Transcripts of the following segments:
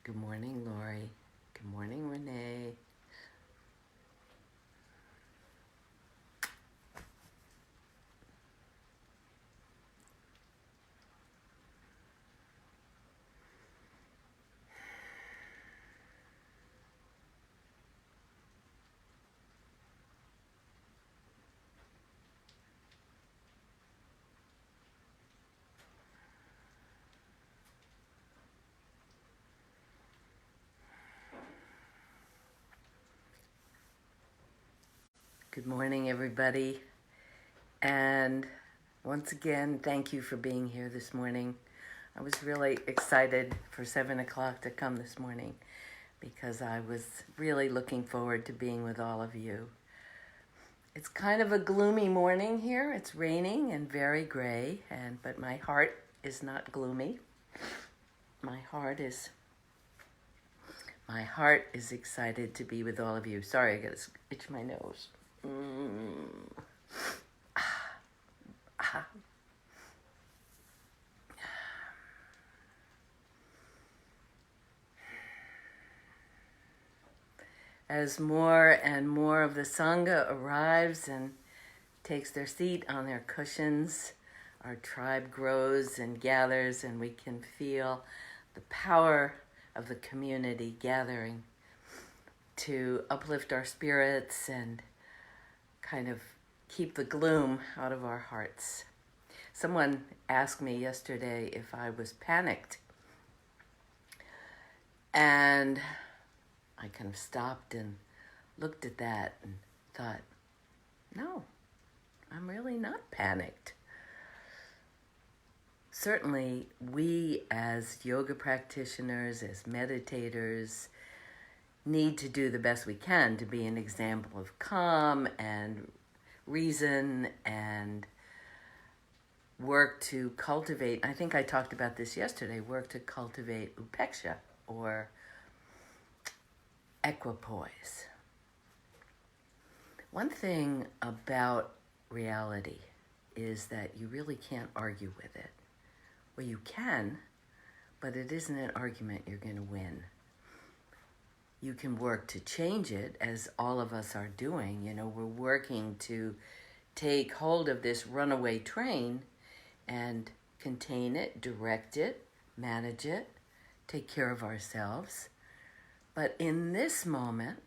Good morning, Lori. Good morning, Renee. Good morning, everybody. And once again, thank you for being here this morning. I was really excited for 7 o'clock to come this morning because I was really looking forward to being with all of you. It's kind of a gloomy morning here. It's raining and very gray, but my heart is not gloomy. My heart is excited to be with all of you. Sorry, I got to itch my nose. As more and more of the Sangha arrives and takes their seat on their cushions, our tribe grows and gathers, and we can feel the power of the community gathering to uplift our spirits and kind of keep the gloom out of our hearts. Someone asked me yesterday if I was panicked, and I kind of stopped and looked at that and thought, no, I'm really not panicked. Certainly, we as yoga practitioners, as meditators, need to do the best we can to be an example of calm and reason and work to cultivate, I think I talked about this yesterday, work to cultivate upeksha or equipoise. One thing about reality is that you really can't argue with it. Well, you can, but it isn't an argument you're going to win. You can work to change it, as all of us are doing. You know, we're working to take hold of this runaway train and contain it, direct it, manage it, take care of ourselves. But in this moment,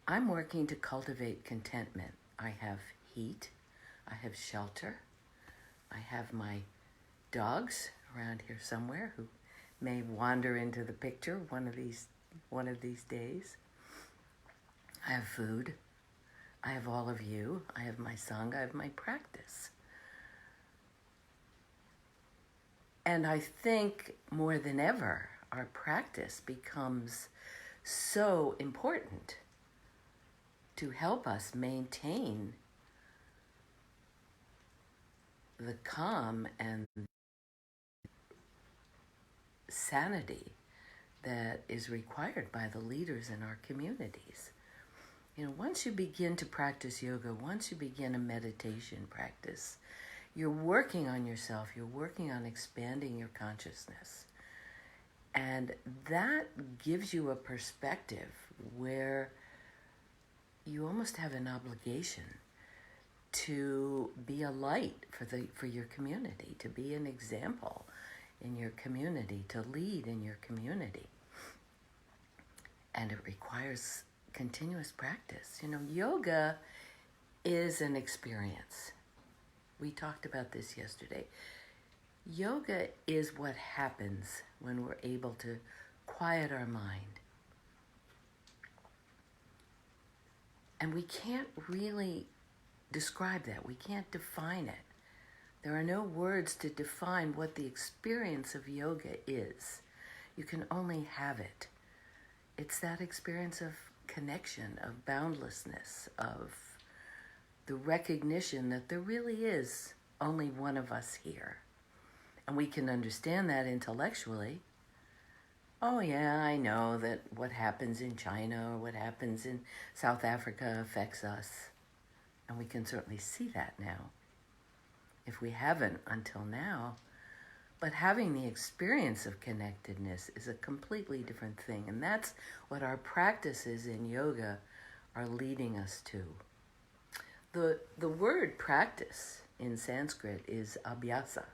I'm working to cultivate contentment. I have heat, I have shelter, I have my dogs around here somewhere who may wander into the picture one of these days. I have food. I have all of you. I have my sangha. I have my practice. And I think more than ever, our practice becomes so important to help us maintain the calm and sanity that is required by the leaders in our communities. You know, once you begin to practice yoga, once you begin a meditation practice, you're working on yourself, you're working on expanding your consciousness. And that gives you a perspective where you almost have an obligation to be a light for your community, to be an example in your community, to lead in your community. And it requires continuous practice. You know, yoga is an experience. We talked about this yesterday. Yoga is what happens when we're able to quiet our mind. And we can't really describe that. We can't define it. There are no words to define what the experience of yoga is. You can only have it. It's that experience of connection, of boundlessness, of the recognition that there really is only one of us here. And we can understand that intellectually. Oh yeah, I know that what happens in China or what happens in South Africa affects us. And we can certainly see that now. If we haven't until now, But having the experience of connectedness is a completely different thing. And that's what our practices in yoga are leading us to. The word practice in Sanskrit is abhyasa.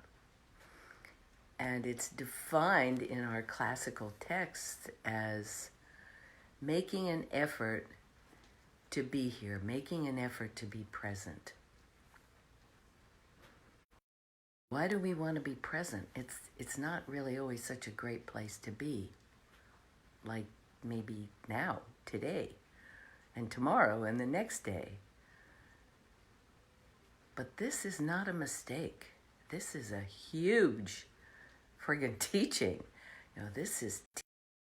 And it's defined in our classical texts as making an effort to be here, making an effort to be present. Why do we want to be present? It's not really always such a great place to be. Like maybe now, today, and tomorrow, and the next day. But this is not a mistake. This is a huge friggin' teaching. This is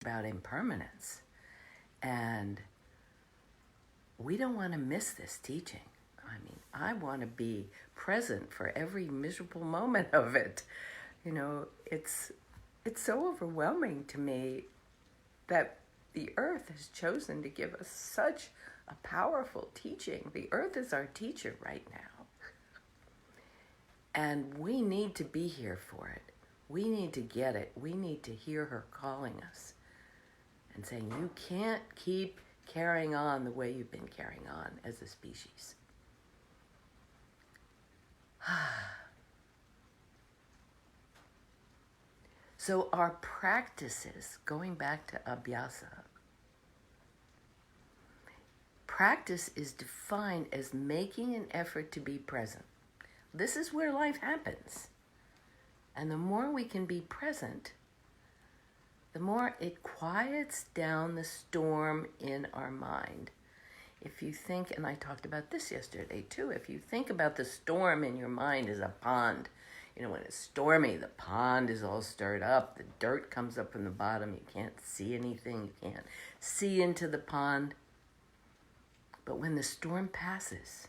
about impermanence. And we don't want to miss this teaching. I mean, I want to be present for every miserable moment of it. It's so overwhelming to me that the earth has chosen to give us such a powerful teaching. The earth is our teacher right now. And we need to be here for it. We need to get it. We need to hear her calling us and saying, you can't keep carrying on the way you've been carrying on as a species. So our practices, going back to abhyasa, practice is defined as making an effort to be present. This is where life happens. And the more we can be present, the more it quiets down the storm in our mind. If you think, and I talked about this yesterday too, if you think about the storm in your mind as a pond, when it's stormy, the pond is all stirred up, the dirt comes up from the bottom, you can't see anything, you can't see into the pond. But when the storm passes,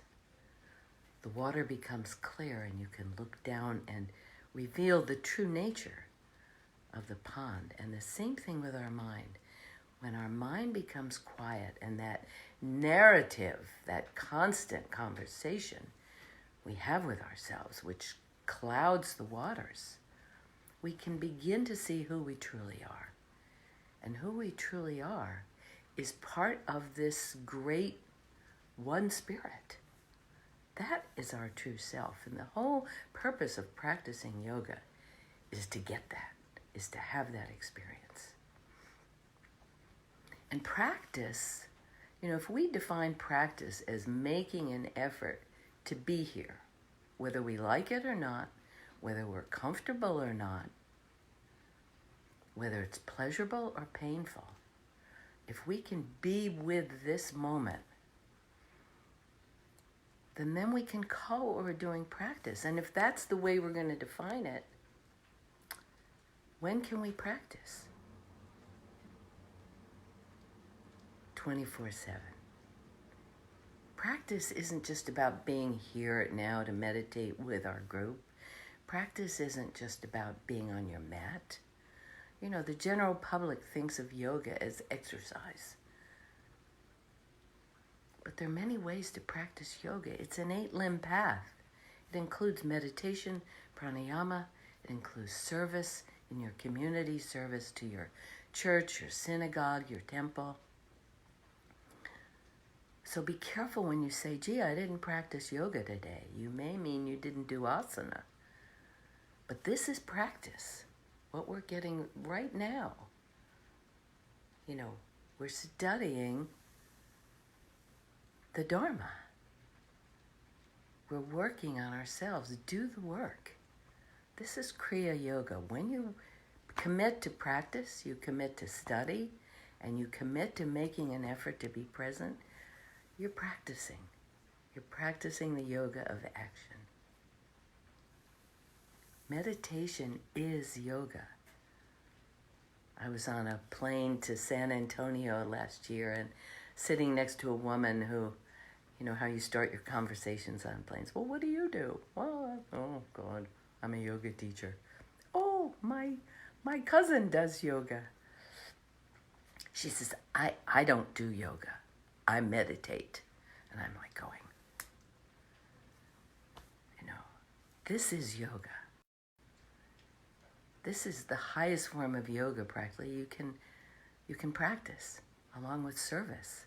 the water becomes clear and you can look down and reveal the true nature of the pond. And the same thing with our mind. When our mind becomes quiet and that narrative, that constant conversation we have with ourselves, which clouds the waters, we can begin to see who we truly are. And who we truly are is part of this great one spirit. That is our true self. And the whole purpose of practicing yoga is to get that, is to have that experience. And practice, if we define practice as making an effort to be here, whether we like it or not, whether we're comfortable or not, whether it's pleasurable or painful, if we can be with this moment, then we can call what we're doing practice. And if that's the way we're going to define it, when can we practice? 24/7. Practice isn't just about being here now to meditate with our group. Practice isn't just about being on your mat. The general public thinks of yoga as exercise. But there are many ways to practice yoga. It's an 8-limb path. It includes meditation, pranayama. It includes service in your community, service to your church, your synagogue, your temple. So be careful when you say, gee, I didn't practice yoga today. You may mean you didn't do asana. But this is practice. What we're getting right now. We're studying the Dharma. We're working on ourselves. Do the work. This is Kriya Yoga. When you commit to practice, you commit to study, and you commit to making an effort to be present, you're practicing. You're practicing the yoga of action. Meditation is yoga. I was on a plane to San Antonio last year and sitting next to a woman who, how you start your conversations on planes. Well, what do you do? Well, oh God, I'm a yoga teacher. Oh, my cousin does yoga. She says, I don't do yoga. I meditate. And I'm like going, this is yoga. This is the highest form of yoga practically you can practice along with service.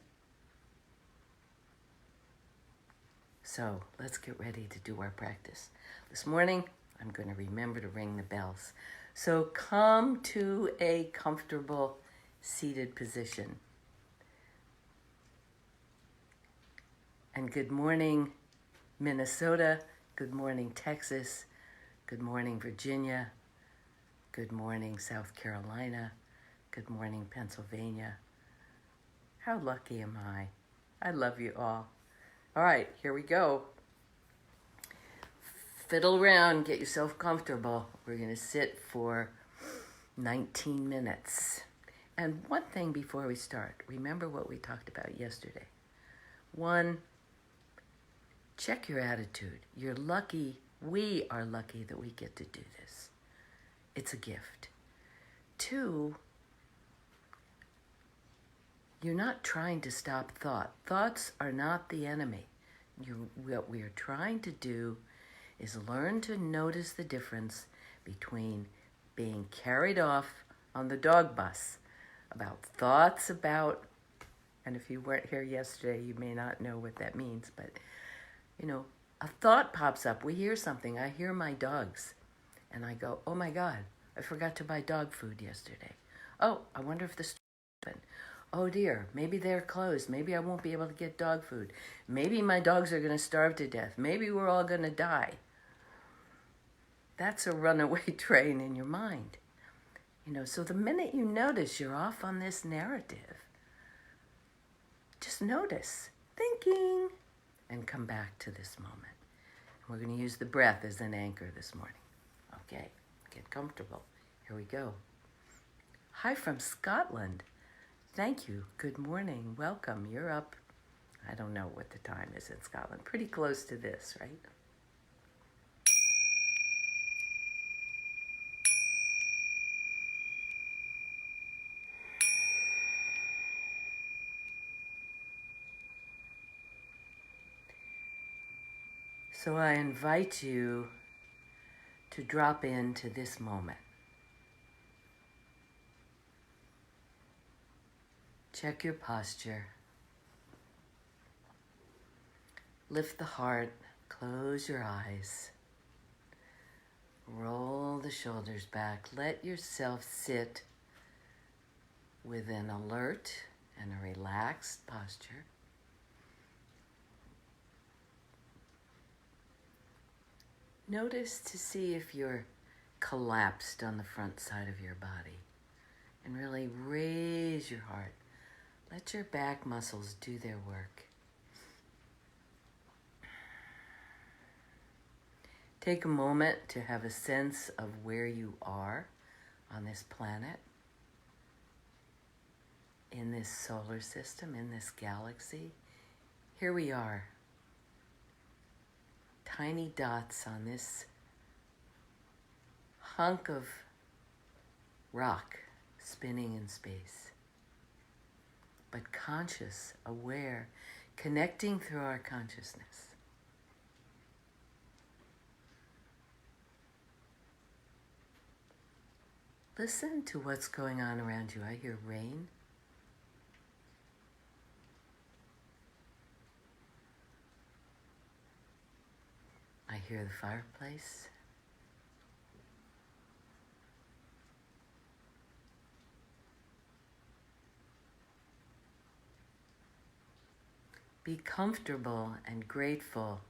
So let's get ready to do our practice. This morning, I'm going to remember to ring the bells. So come to a comfortable seated position. And good morning, Minnesota. Good morning, Texas. Good morning, Virginia. Good morning, South Carolina. Good morning, Pennsylvania. How lucky am I? I love you all. All right, here we go. Fiddle around, get yourself comfortable. We're going to sit for 19 minutes. And one thing before we start, remember what we talked about yesterday. 1, check your attitude. You're lucky, we are lucky that we get to do this. It's a gift. 2, you're not trying to stop thought. Thoughts are not the enemy. What we are trying to do is learn to notice the difference between being carried off on the dog bus about thoughts about, and if you weren't here yesterday, you may not know what that means, but, a thought pops up. We hear something. I hear my dogs, and I go, oh my God, I forgot to buy dog food yesterday. Oh, I wonder if the store is open. Oh dear, maybe they're closed. Maybe I won't be able to get dog food. Maybe my dogs are going to starve to death. Maybe we're all going to die. That's a runaway train in your mind. So the minute you notice you're off on this narrative, just notice, thinking, and come back to this moment. And we're going to use the breath as an anchor this morning. Okay, get comfortable. Here we go. Hi from Scotland. Thank you. Good morning. Welcome. You're up. I don't know what the time is in Scotland. Pretty close to this, right? So I invite you to drop into this moment. Check your posture. Lift the heart, close your eyes. Roll the shoulders back. Let yourself sit with an alert and a relaxed posture. Notice to see if you're collapsed on the front side of your body. And really raise your heart. Let your back muscles do their work. Take a moment to have a sense of where you are on this planet, in this solar system, in this galaxy. Here we are, tiny dots on this hunk of rock spinning in space, but conscious, aware, connecting through our consciousness. Listen to what's going on around you. I hear rain. I hear the fireplace. Be comfortable and grateful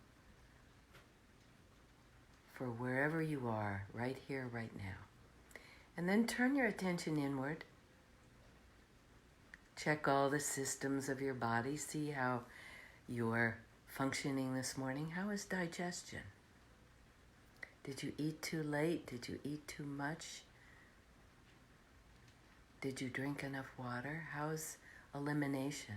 for wherever you are, right here, right now. And then turn your attention inward. Check all the systems of your body. See how you're functioning this morning. How is digestion? Did you eat too late? Did you eat too much? Did you drink enough water? How's elimination?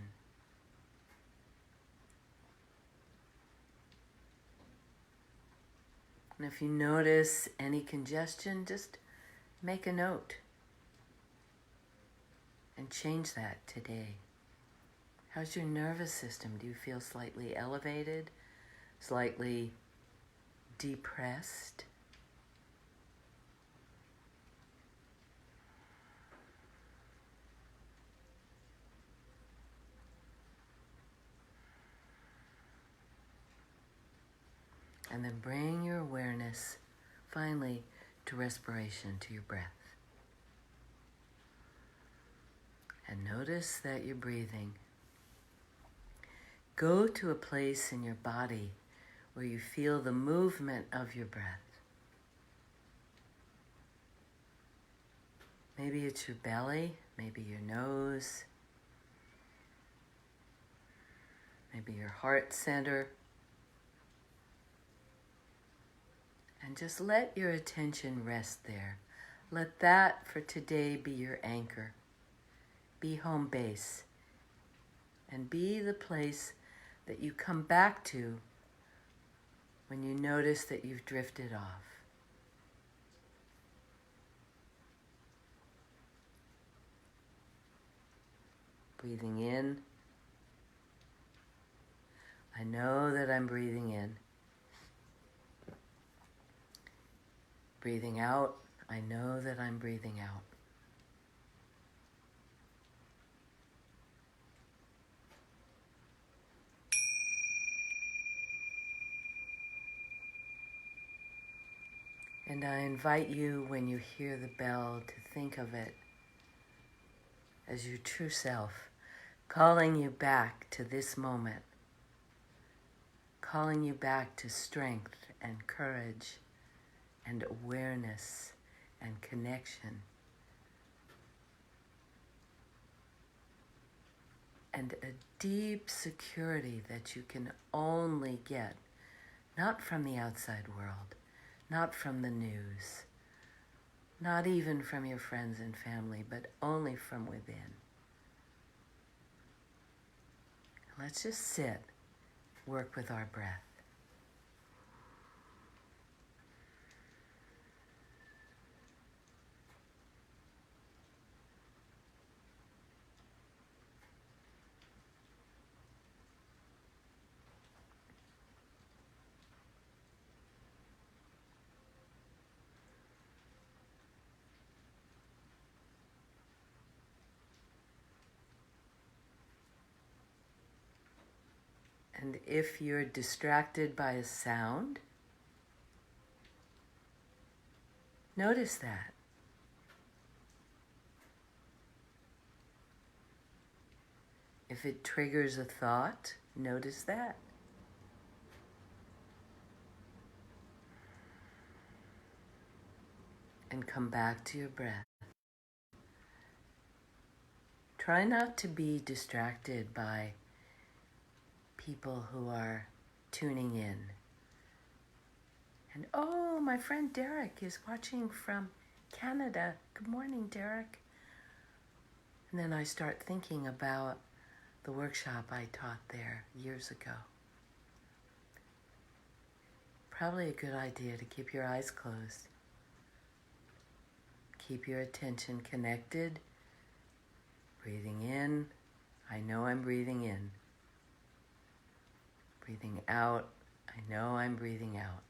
And if you notice any congestion, just make a note and change that today. How's your nervous system? Do you feel slightly elevated, slightly depressed? And then bring your awareness finally to respiration, to your breath. And notice that you're breathing. Go to a place in your body where you feel the movement of your breath. Maybe it's your belly, maybe your nose, maybe your heart center. And just let your attention rest there. Let that for today be your anchor. Be home base. And be the place that you come back to when you notice that you've drifted off. Breathing in. I know that I'm breathing in. Breathing out. I know that I'm breathing out. And I invite you, when you hear the bell, to think of it as your true self, calling you back to this moment, calling you back to strength and courage and awareness and connection. And a deep security that you can only get, not from the outside world, not from the news, not even from your friends and family, but only from within. Let's just sit, work with our breath. And if you're distracted by a sound, notice that. If it triggers a thought, notice that. And come back to your breath. Try not to be distracted by people who are tuning in. And oh, my friend Derek is watching from Canada. Good morning, Derek. And then I start thinking about the workshop I taught there years ago. Probably a good idea to keep your eyes closed. Keep your attention connected. Breathing in. I know I'm breathing in. Breathing out. I know I'm breathing out.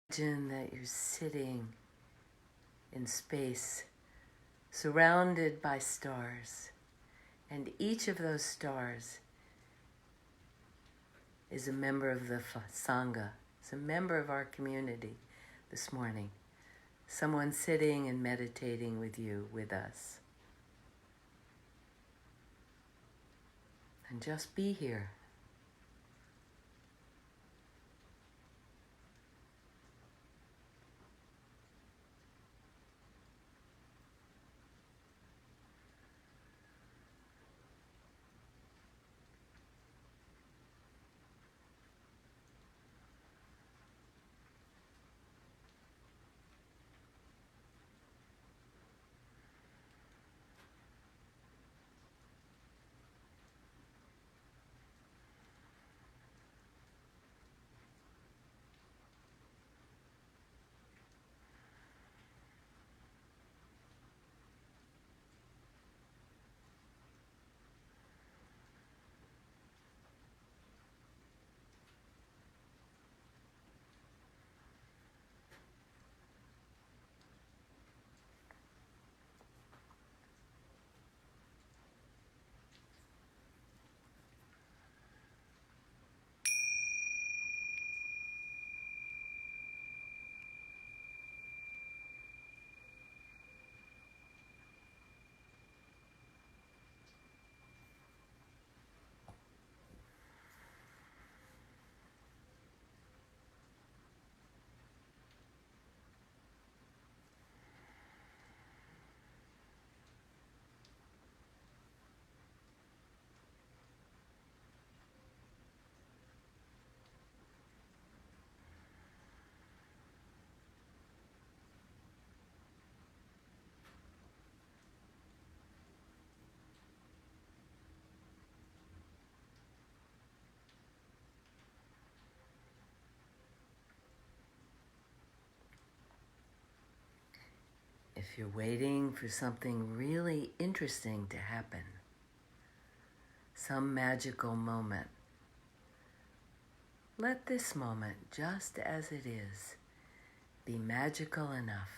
Imagine that you're sitting in space, surrounded by stars, and each of those stars is a member of the Sangha. It's a member of our community this morning. Someone sitting and meditating with you, with us. And just be here. If you're waiting for something really interesting to happen, some magical moment, let this moment, just as it is, be magical enough.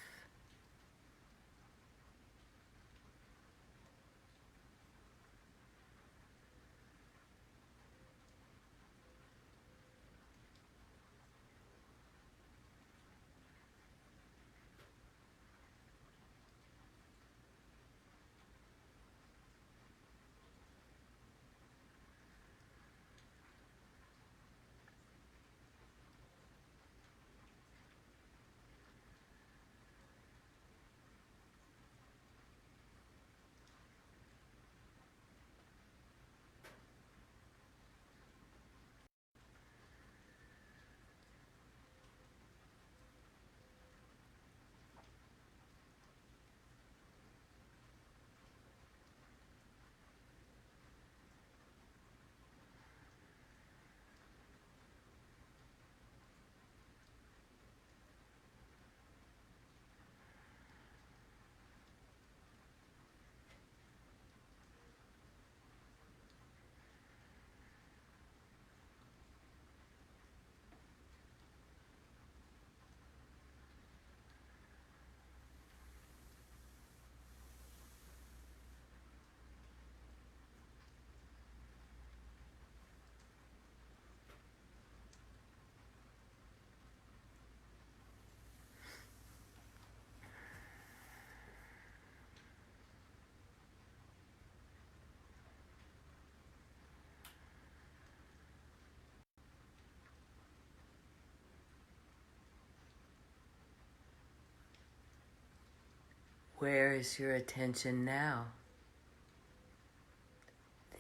Where is your attention now?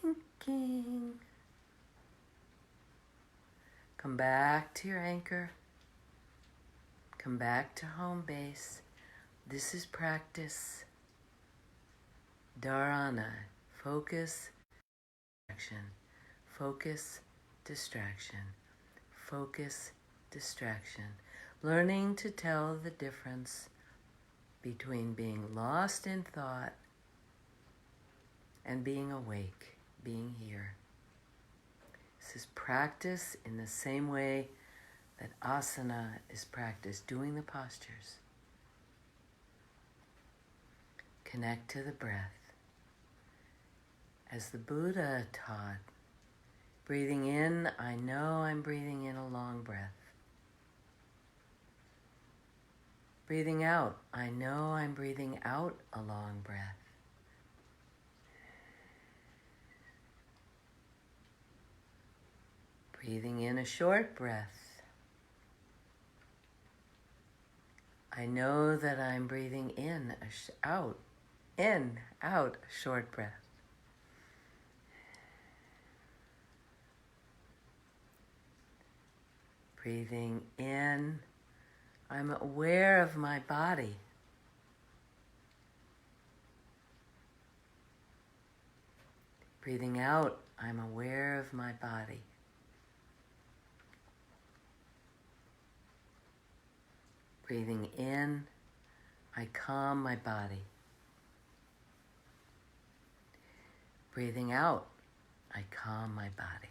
Thinking. Come back to your anchor. Come back to home base. This is practice. Dharana. Focus, distraction. Focus, distraction. Focus, distraction. Learning to tell the difference between being lost in thought and being awake, being here. This is practice in the same way that asana is practiced, doing the postures. Connect to the breath. As the Buddha taught, breathing in, I know I'm breathing in a long breath. Breathing out, I know I'm breathing out a long breath. Breathing in a short breath. I know that I'm breathing in, out, a short breath. Breathing in, I'm aware of my body. Breathing out, I'm aware of my body. Breathing in, I calm my body. Breathing out, I calm my body.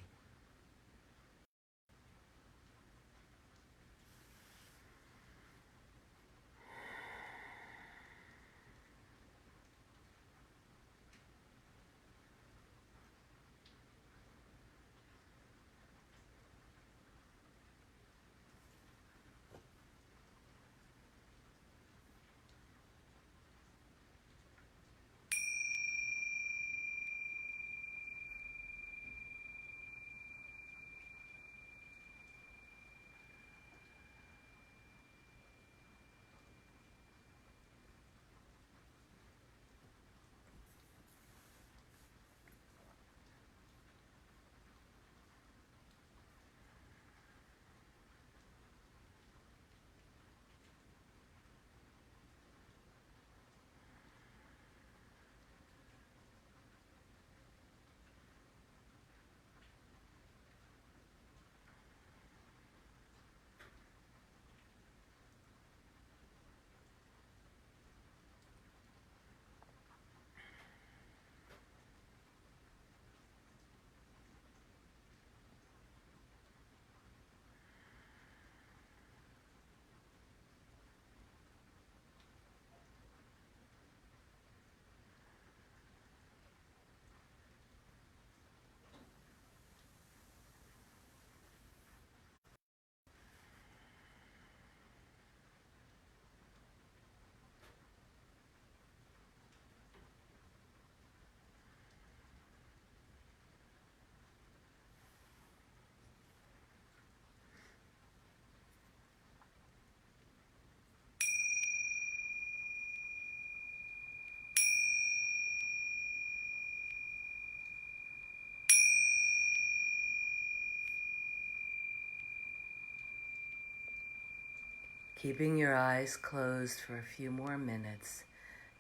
Keeping your eyes closed for a few more minutes,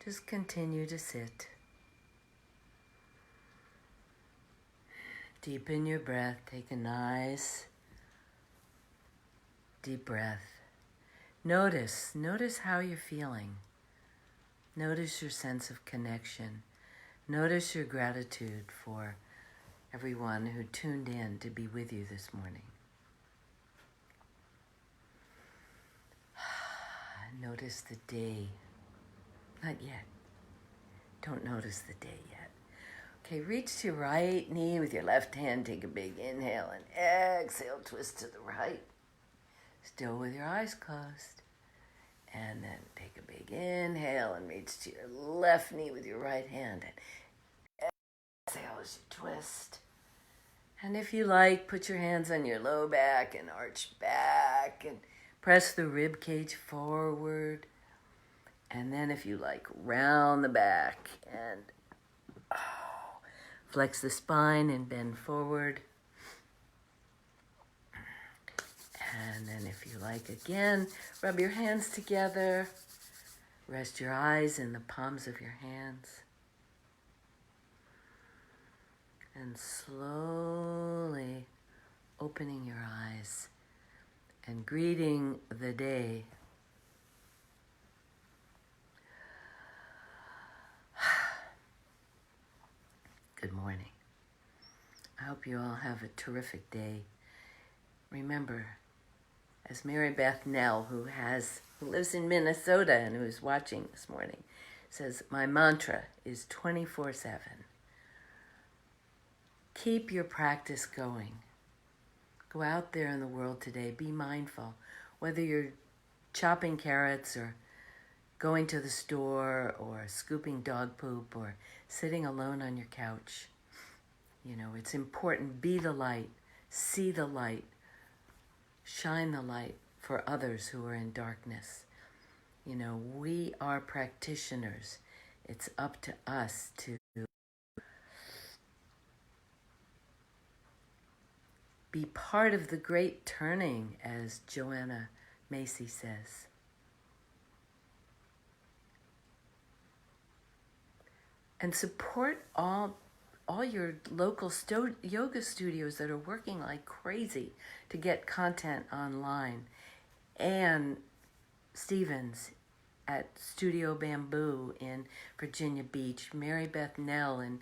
just continue to sit. Deepen your breath. Take a nice, deep breath. Notice how you're feeling. Notice your sense of connection. Notice your gratitude for everyone who tuned in to be with you this morning. Notice the day. Not yet. Don't notice the day yet. Okay, reach to your right knee with your left hand. Take a big inhale and exhale. Twist to the right. Still with your eyes closed. And then take a big inhale and reach to your left knee with your right hand. And exhale as you twist. And if you like, put your hands on your low back and arch back and press the rib cage forward. And then if you like, round the back and flex the spine and bend forward. And then if you like again, rub your hands together. Rest your eyes in the palms of your hands. And slowly opening your eyes and greeting the day. Good morning. I hope you all have a terrific day. Remember, as Mary Beth Nell, who lives in Minnesota and who is watching this morning, says, my mantra is 24/7. Keep your practice going. Go out there in the world today. Be mindful. Whether you're chopping carrots or going to the store or scooping dog poop or sitting alone on your couch. You know, it's important. Be the light. See the light. Shine the light for others who are in darkness. You know, we are practitioners. It's up to us to be part of the great turning, as Joanna Macy says. And support all your local yoga studios that are working like crazy to get content online. Ann Stevens at Studio Bamboo in Virginia Beach, Mary Beth Nell in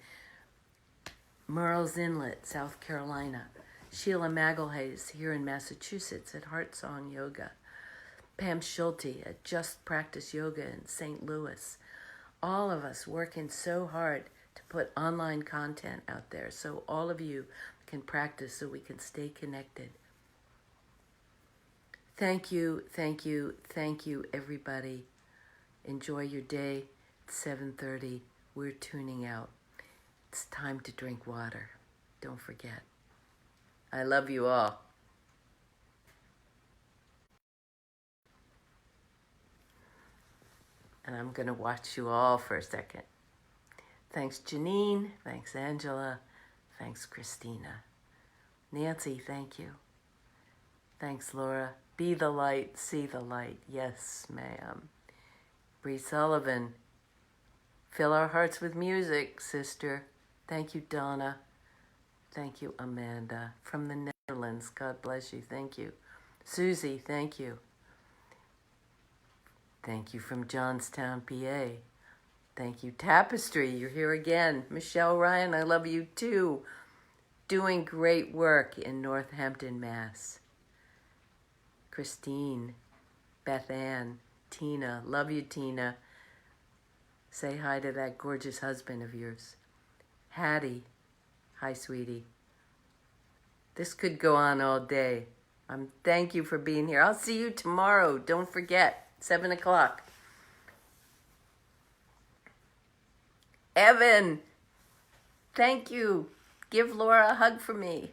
Murrells Inlet, South Carolina, Sheila Magalhaes here in Massachusetts at Heart Song Yoga, Pam Schulte at Just Practice Yoga in St. Louis. All of us working so hard to put online content out there so all of you can practice so we can stay connected. Thank you, thank you, thank you, everybody. Enjoy your day. It's 7:30. We're tuning out. It's time to drink water. Don't forget. I love you all. And I'm going to watch you all for a second. Thanks, Janine. Thanks, Angela. Thanks, Christina. Nancy, thank you. Thanks, Laura. Be the light, see the light. Yes, ma'am. Bree Sullivan. Fill our hearts with music, sister. Thank you, Donna. Thank you, Amanda. From the Netherlands, God bless you. Thank you. Susie, thank you. Thank you from Johnstown, PA. Thank you, Tapestry. You're here again. Michelle Ryan, I love you too. Doing great work in Northampton, Mass. Christine, Beth Ann, Tina. Love you, Tina. Say hi to that gorgeous husband of yours. Hattie. Hi, sweetie. This could go on all day. Thank you for being here. I'll see you tomorrow. Don't forget, 7 o'clock. Evan, thank you. Give Laura a hug for me.